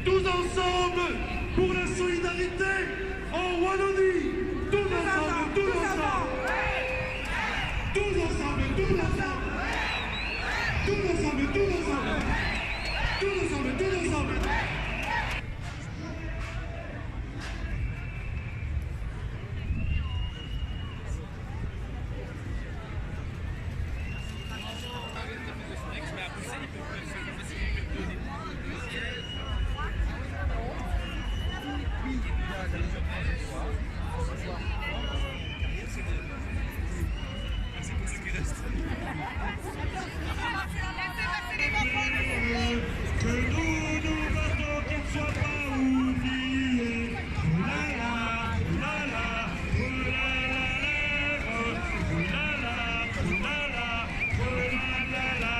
tous ensemble pour la solidarité en Wallonie. Tous ensemble, tous ensemble. Tous ensemble, tous ensemble. Tous ensemble, tous ensemble. Tous ensemble, tous ensemble. Que nous nous battons, qu'il ne soit pas oublié. Oulala, oulala, oulala, oulala, oulala, oulala.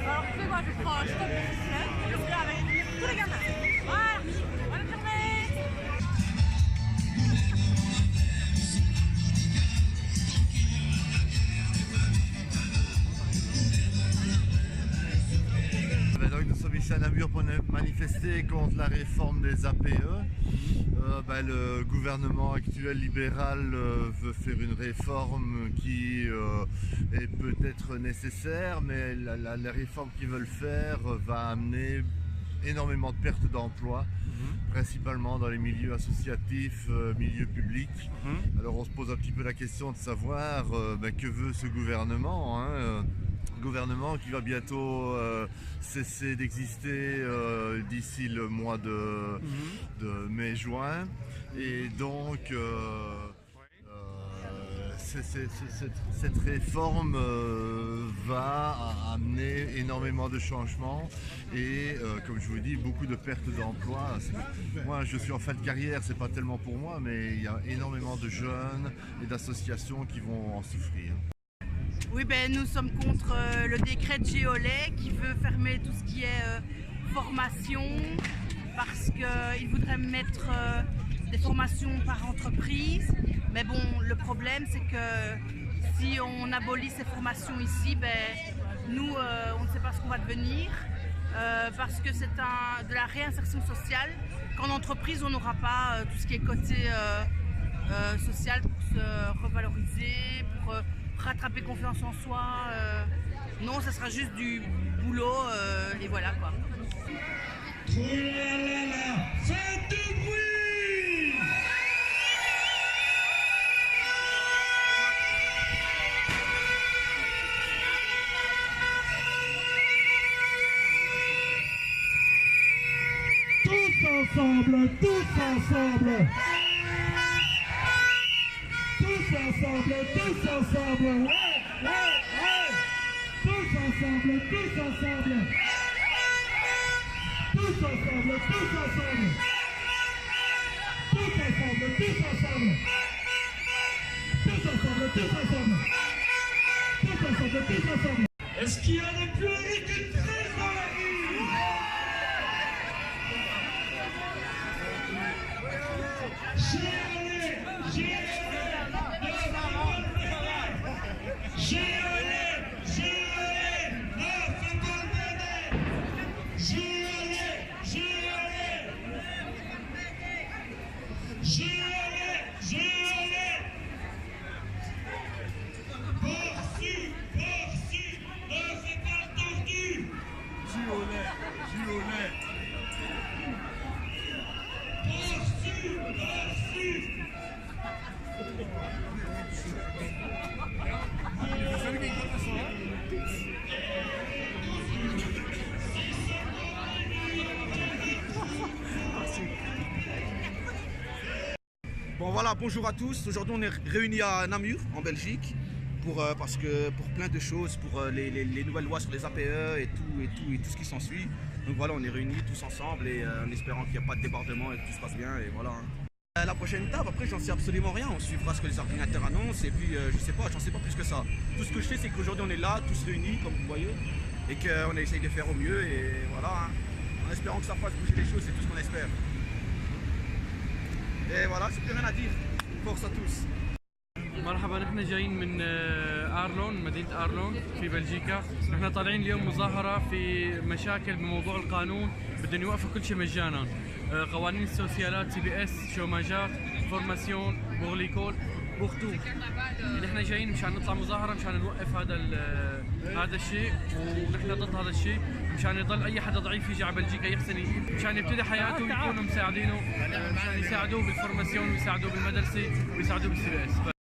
Alors fais-moi, je prends un stop de sifflet, je serai avec tous les gamins. Voilà, bonne journée. Donc nous sommes ici à Namur pour manifester contre la réforme des APE. Le gouvernement actuel libéral veut faire une réforme qui est peut-être nécessaire, mais la réforme qu'ils veulent faire va amener énormément de pertes d'emplois, principalement dans les milieux associatifs, milieux publics. Alors on se pose un petit peu la question de savoir que veut ce gouvernement, hein, gouvernement qui va bientôt cesser d'exister d'ici le mois de mai-juin, et donc cette réforme va amener énormément de changements et comme je vous dis, beaucoup de pertes d'emplois. Moi je suis en fin de carrière, c'est pas tellement pour moi, mais il y a énormément de jeunes et d'associations qui vont en souffrir. Oui, nous sommes contre le décret de Giolet qui veut fermer tout ce qui est formation, parce qu'il voudrait mettre des formations par entreprise. Mais bon, le problème c'est que si on abolit ces formations ici, nous on ne sait pas ce qu'on va devenir, parce que c'est de la réinsertion sociale. Qu'en entreprise on n'aura pas tout ce qui est côté social pour se revaloriser, pour rattraper confiance en soi. Non, ça sera juste du boulot et voilà quoi. Oh là là là, faites du bruit! Tous ensemble, tous ensemble! Tous ensemble, tous ensemble! Ouais, ouais, ouais! Tous ensemble, tous ensemble! Tous ensemble, tous ensemble! Tous ensemble, tous ensemble! Tous ensemble, tous ensemble! Tous ensemble, tous ensemble! Est-ce qu'il y a des pleuris qui traînent dans la rue? J'ai allé, j'ai Bon voilà, bonjour à tous. Aujourd'hui on est réunis à Namur, en Belgique, pour plein de choses, pour les nouvelles lois sur les APE et tout ce qui s'ensuit. Donc voilà, on est réunis tous ensemble et en espérant qu'il n'y a pas de débordement et que tout se passe bien et voilà. La prochaine étape, après j'en sais absolument rien, on suivra ce que les ordinateurs annoncent et puis je sais pas, j'en sais pas plus que ça. Tout ce que je sais c'est qu'aujourd'hui on est là, tous réunis comme vous voyez, et qu'on essaye de faire au mieux et voilà, hein, en espérant que ça fasse bouger les choses, c'est tout ce qu'on espère. Et voilà, j'ai plus rien à dire, force à tous. مرحبا، نحن جايين من ارلون، مدينة ارلون في بلجيكا. نحن طالعين اليوم مظاهرة في مشاكل بموضوع القانون، بدهم يوقفوا كل شيء مجانا. قوانين السوسيالات، CPS، شوماجات، فورماسيون، بورليكول، بوختو. نحن جايين مشان نطلع مظاهرة مشان نوقف هذا الشيء، ونحن ضد هذا الشيء، مشان يضل اي حدا ضعيف يجي على بلجيكا يحسن مشان يبتدي حياته ويكونوا مساعدينه، مشان يساعدوه بالفورماسيون ويساعدوه بالمدرسة ويساعدوه بالCPS.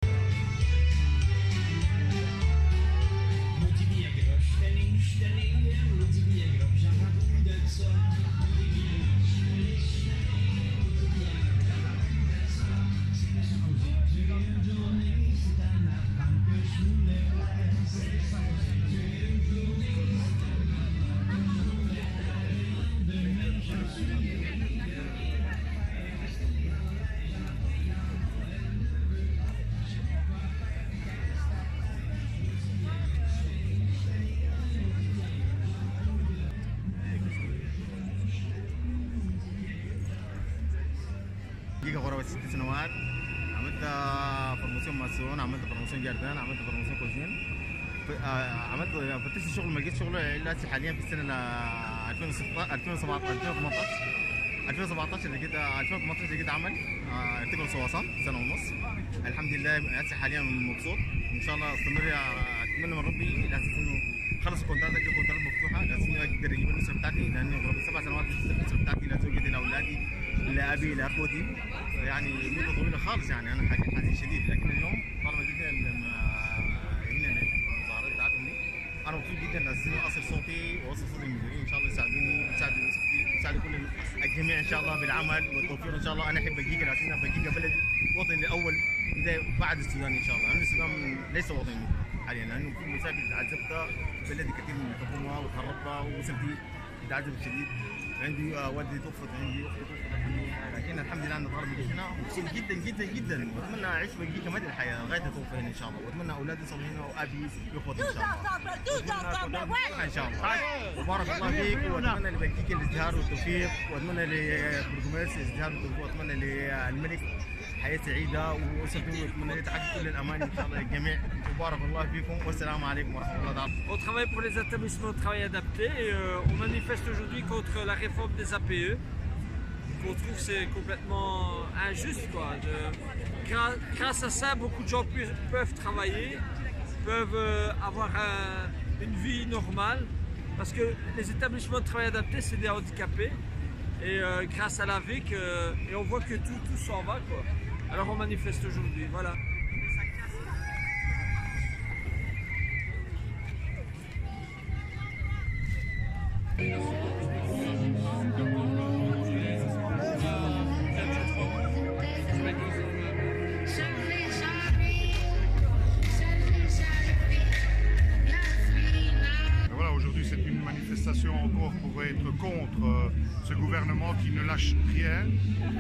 غرابة 6 سنوات عملت فورماسيون ماسون، عملت فورماسيون جاردان، عملت فورماسيون كوزين، عملت فتشت شغل ما لقيت شغل الا حاليا في السنه 2017 لقيت عمل ارتكل سواسان سنه ونص. الحمد لله هسه حاليا مبسوط، ان شاء الله استمر. اتمنى من ربي الى اساس انه خلص الكونترات، القى الكونترات مفتوحه لازم اقدر اجيب النسبه بتاعتي، لاني غرابة 7 سنوات النسبه بتاعتي لزوجتي لاولادي لابي لاخوتي، يعني مده طويله خالص. يعني انا حزين شديد، لكن اليوم طالما جيت هنا المظاهرات بتاعتهم دي انا مبسوط جدا. لازم اصل صوتي واوصل صوت المديرين، ان شاء الله يساعدوني يساعدوا كل الجميع ان شاء الله بالعمل والتوفيق ان شاء الله. انا احب بلجيكا، لكن بلجيكا بلد وطني الاول بعد السودان ان شاء الله، لان السودان ليس وطني حاليا، لانه في مشاكل تعذبتها بلدي كثير من الحكومه وتهربتها ووصلت تعذب شديد. عندي والدي توفت، عندي اختي توفت، لكن الحمد لله انا طالب هنا مبسوط جدا جدا جدا، واتمنى اعيش بلجيكا مدى الحياه لغايه توفى هنا ان شاء الله، واتمنى اولادي يصلوا هنا وابي واخوتي ان شاء الله ان شاء الله. وبارك الله فيك، واتمنى لبلجيكا الازدهار والتوفيق، واتمنى لبرغوميس الازدهار والتوفيق، واتمنى للملك حياه سعيده واسرته، واتمنى لتحقق كل الامان ان شاء الله للجميع. وبارك الله فيكم والسلام عليكم ورحمه الله تعالى. On travaille pour les établissements de travail adaptés et on manifeste aujourd'hui contre la réforme des APE. On trouve que c'est complètement injuste, quoi. Grâce à ça, beaucoup de gens peuvent travailler, peuvent avoir une vie normale, parce que les établissements de travail adaptés, c'est des handicapés. Et grâce à la VIC, et on voit que tout s'en va, quoi. Alors on manifeste aujourd'hui, voilà. Voilà, aujourd'hui c'est une manifestation encore pour être contre ce gouvernement qui ne lâche rien.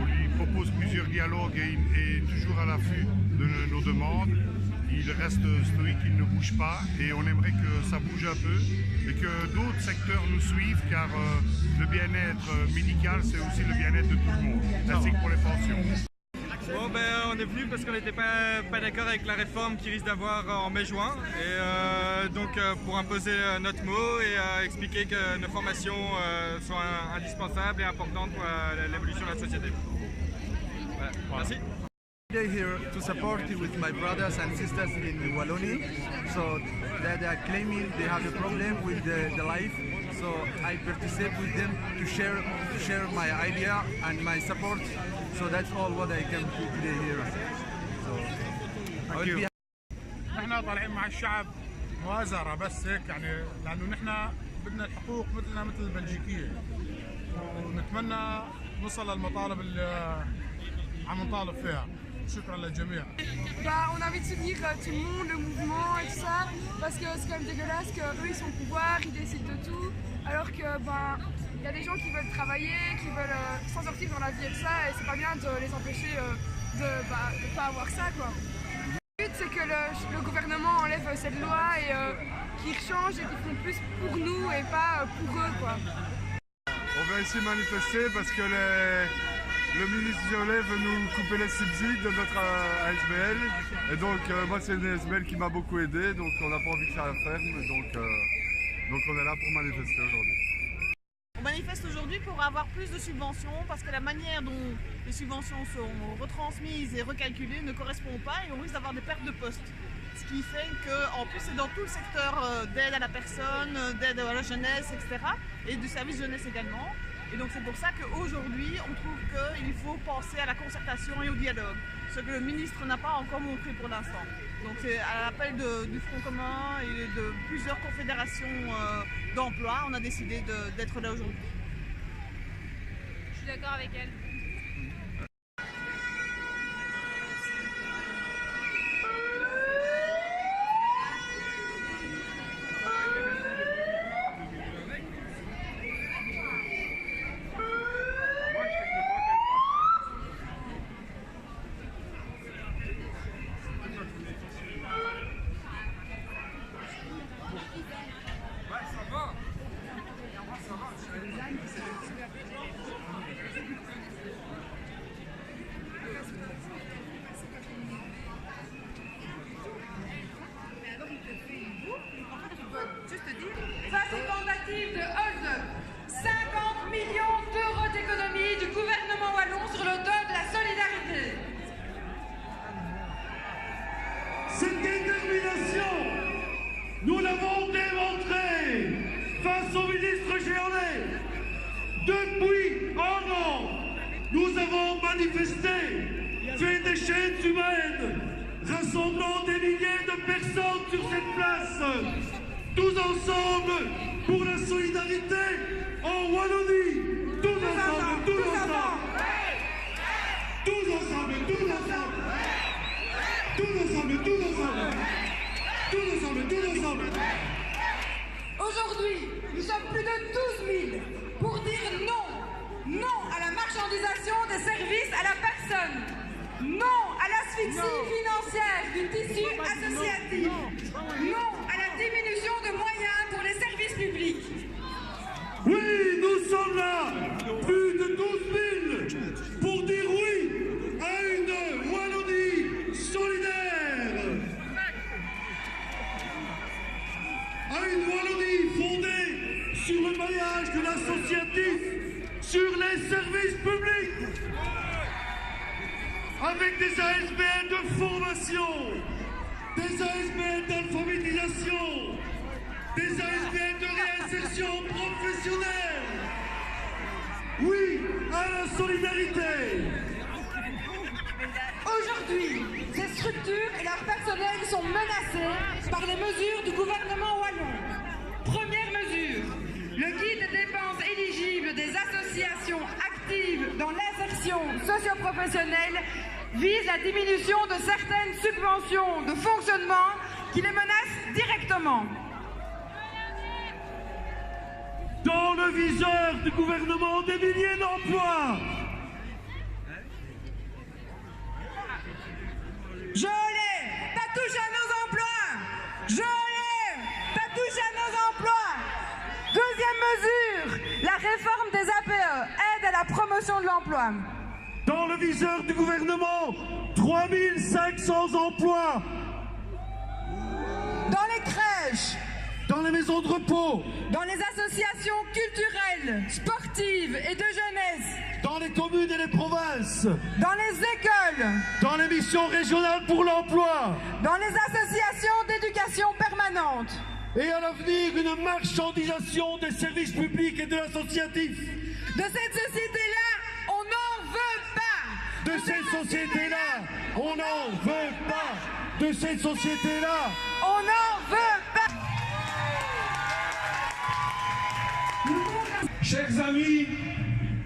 On lui propose plusieurs dialogues et toujours à l'affût de nos demandes. Il reste stoïque, il ne bouge pas, et on aimerait que ça bouge un peu et que d'autres secteurs nous suivent, car le bien-être médical c'est aussi le bien-être de tout le monde, ainsi que pour les pensions. Bon ben on est venu parce qu'on n'était pas d'accord avec la réforme qui risque d'avoir en mai-juin, et donc pour imposer notre mot et expliquer que nos formations sont indispensables et importantes pour l'évolution de la société. Voilà. Merci. Here to support you with my brothers and sisters in Wallonie, so they are claiming they have a problem with the life, so I participate with them to share my idea and my support, so that's all what I can do today here. So thank you. احنا طالعين مع الشعب مؤازرة بس هيك، يعني لانه نحن بدنا الحقوق مثلنا مثل البلجيكية، ونتمنى نوصل للمطالب اللي عم نطالب فيها. شكرا للجميع. On a envie de soutenir tout le monde, le mouvement et tout ça, parce que c'est quand même dégueulasse qu'eux ils sont au pouvoir, ils décident de tout, alors que il y a des gens qui veulent travailler, qui veulent s'en sortir dans la vie et tout ça, et c'est pas bien de les empêcher de pas avoir ça quoi. Le but c'est que le gouvernement enlève cette loi et qu'ils changent et qu'ils font plus pour nous et pas pour eux quoi. On vient ici manifester parce que le ministre Violet veut nous couper les subsides de notre ASBL. Et donc moi c'est une ASBL qui m'a beaucoup aidé, donc on n'a pas envie que ça ferme, donc on est là pour manifester aujourd'hui. On manifeste aujourd'hui pour avoir plus de subventions parce que la manière dont les subventions sont retransmises et recalculées ne correspond pas et on risque d'avoir des pertes de postes. Ce qui fait qu'en plus c'est dans tout le secteur d'aide à la personne, d'aide à la jeunesse, etc. et du service jeunesse également. Et donc c'est pour ça qu'aujourd'hui on trouve qu'il faut penser à la concertation et au dialogue, ce que le ministre n'a pas encore montré pour l'instant. Donc c'est à l'appel du Front commun et de plusieurs confédérations d'emploi, on a décidé d'être là aujourd'hui. Je suis d'accord avec elle. Face aux tentatives de hold-up, 50 millions d'euros d'économies du gouvernement wallon sur le dos de la solidarité. Cette détermination, nous l'avons démontrée face au ministre Géolet. Depuis un an, nous avons manifesté, fait des chaînes humaines, rassemblant des milliers de personnes sur cette place. Tous ensemble pour la solidarité en Wallonie. Tous ensemble, tous ensemble. Tous ensemble, tous ensemble. Tous ensemble, tous ensemble. Tous ensemble, tous ensemble. Aujourd'hui, nous sommes plus de 12 000 pour dire non. Non à la marchandisation des services à la personne. Non à l'asphyxie financière du tissu associatif. Non à la diminution de moyens pour les services publics. Oui, nous sommes là, plus de 12 000, pour dire oui à une Wallonie solidaire. À une Wallonie fondée sur le maillage de l'associatif, sur les services publics. Avec des ASBL de formation, des ASBL d'alphabétisation, des ASBL de réinsertion professionnelle. Oui, à la solidarité. Aujourd'hui, ces structures et leur personnel sont menacés par les mesures du gouvernement wallon. Première mesure, le guide des dépenses éligibles des associations actives dans l'insertion socio-professionnelle vise la diminution de certaines subventions de fonctionnement qui les menacent directement. Dans le viseur du gouvernement des milliers d'emplois. Jolet, pas touche à nos emplois. Jolet, pas touche à nos emplois. Deuxième mesure, la réforme des APE, aide à la promotion de l'emploi. Dans le viseur du gouvernement, 3500 emplois. Dans les crèches. Dans les maisons de repos. Dans les associations culturelles, sportives et de jeunesse. Dans les communes et les provinces. Dans les écoles. Dans les missions régionales pour l'emploi. Dans les associations d'éducation permanente. Et à l'avenir, une marchandisation des services publics et de l'associatif. De cette société-là, on n'en veut pas. De cette société-là, on n'en veut pas. De cette société-là, on n'en veut pas. Chers amis,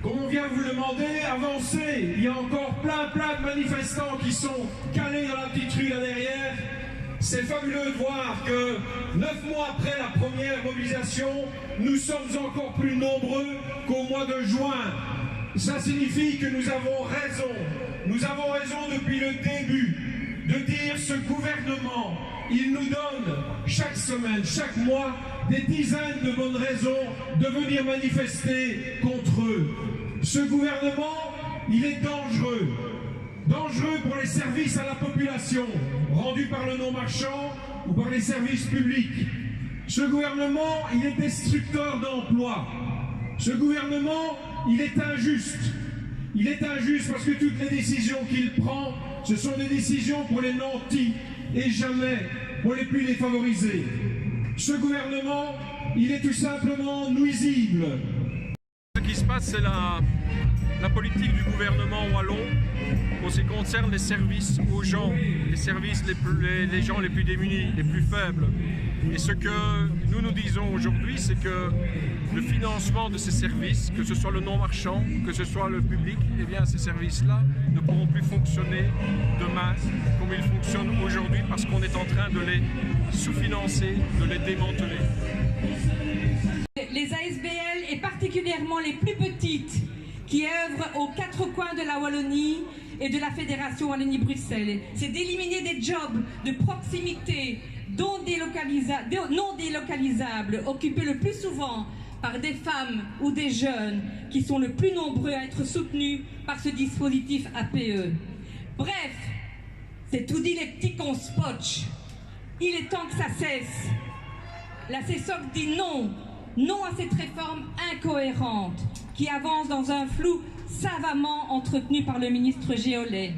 comme on vient vient vous demander, avancez. Il y a encore plein de manifestants qui sont calés dans la petite rue là derrière. C'est fabuleux de voir que 9 mois après la première mobilisation, nous sommes encore plus nombreux qu'au mois de juin. Ça signifie que nous avons raison. Nous avons raison depuis le début de dire ce gouvernement, il nous donne chaque semaine, chaque mois, des dizaines de bonnes raisons de venir manifester contre eux. Ce gouvernement, il est dangereux. Dangereux pour les services à la population, rendus par le non-marchand ou par les services publics. Ce gouvernement, il est destructeur d'emplois. Ce gouvernement, il est injuste. Il est injuste parce que toutes les décisions qu'il prend, ce sont des décisions pour les nantis et jamais pour les plus défavorisés. Ce gouvernement, il est tout simplement nuisible. Ce qui se passe, c'est la politique du gouvernement wallon en ce qui concerne les services aux gens, les services les gens les plus démunis, les plus faibles. Et ce que nous disons aujourd'hui, c'est que le financement de ces services, que ce soit le non-marchand, que ce soit le public, eh bien ces services-là ne pourront plus fonctionner demain comme ils fonctionnent aujourd'hui parce qu'on est en train de les sous-financer, de les démanteler. Les ASBL et particulièrement les plus petites qui œuvrent aux 4 coins de la Wallonie et de la Fédération Wallonie-Bruxelles, c'est d'éliminer des jobs de proximité non délocalisables, occupés le plus souvent par des femmes ou des jeunes qui sont le plus nombreux à être soutenus par ce dispositif APE. Bref, c'est tout dit les petits qu'on spotch. Il est temps que ça cesse. La CESOC dit non. Non à cette réforme incohérente qui avance dans un flou savamment entretenu par le ministre Géolet.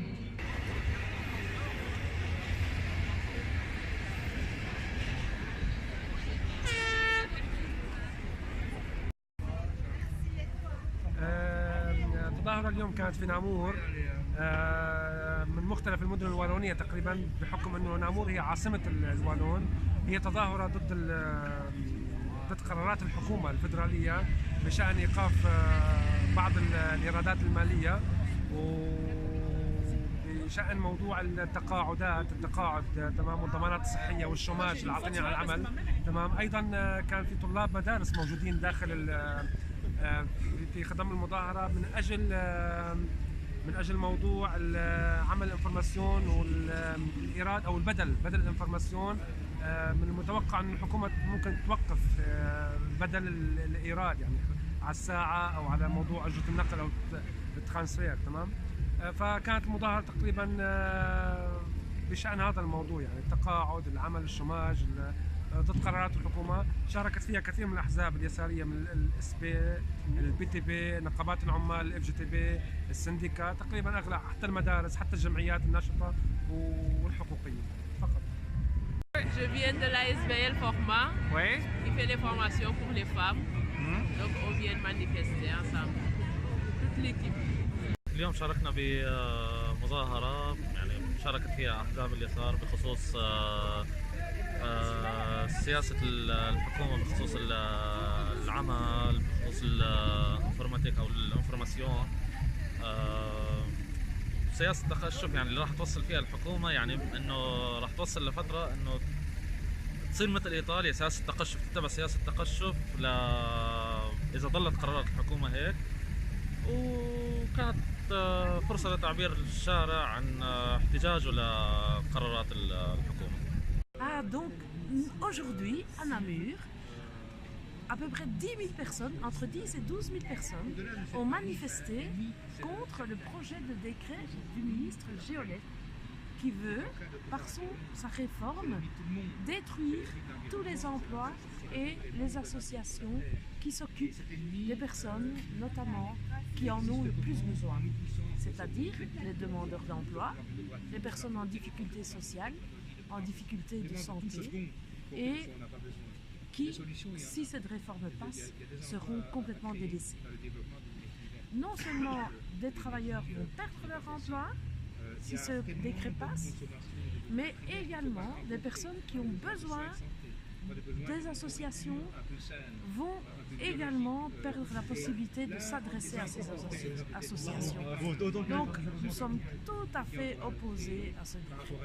التظاهرة اليوم كانت في نامور من مختلف المدن الوالونية تقريبا بحكم أنه نامور هي عاصمة الوالون. هي تظاهرة ضد قرارات الحكومة الفيدرالية بشأن إيقاف بعض الإيرادات المالية وبشأن موضوع التقاعد تمام والضمانات الصحية والشوماج العاطلين عن العمل تمام. أيضا كان في طلاب مدارس موجودين داخل في خضم المظاهرة من أجل موضوع عمل الانفورماسيون والإيراد أو بدل الانفورماسيون. من المتوقع أن الحكومة ممكن توقف بدل الإيراد يعني على الساعة أو على موضوع أجرة النقل أو الترانسفير تمام. فكانت المظاهرة تقريبا بشأن هذا الموضوع يعني التقاعد، العمل، الشوماج، ضد قرارات الحكومة. شاركت فيها كثير من الأحزاب اليسارية من الاس بي، البي تي بي، نقابات العمال، الاف جي تي بي، السنديكا، تقريبا أغلب حتى المدارس حتى الجمعيات الناشطة والحقوقية فقط. Je viens de l'ASBL Format, qui fait des formations pour les femmes. Donc on vient manifester ensemble, toute l'équipe. اليوم شاركنا بمظاهرة يعني شاركت فيها أحزاب اليسار بخصوص سياسة الحكومة بخصوص العمل، بخصوص الانفورماتيك أو الانفورماسيون، سياسة التقشف يعني اللي راح توصل فيها الحكومة يعني إنه راح توصل لفترة إنه تصير مثل إيطاليا سياسة التقشف، تتبع سياسة التقشف إذا ظلت قرارات الحكومة هيك. وكانت فرصة لتعبير الشارع عن احتجاجه لقرارات الحكومة. Donc aujourd'hui à Namur, à peu près 10 000 personnes, entre 10 et 12 000 personnes ont manifesté contre le projet de décret du ministre Géolet qui veut, par sa réforme, détruire tous les emplois et les associations qui s'occupent des personnes, notamment, qui en ont le plus besoin, c'est-à-dire les demandeurs d'emploi, les personnes en difficulté sociale, en difficulté de santé, et qui, si cette réforme passe, seront complètement délaissés. Non seulement des travailleurs vont perdre leur emploi si ce décret passe, mais également des personnes qui ont besoin des associations vont également perdre la possibilité de s'adresser à ces associations. Donc nous sommes tout à fait opposés à ce décret.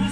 On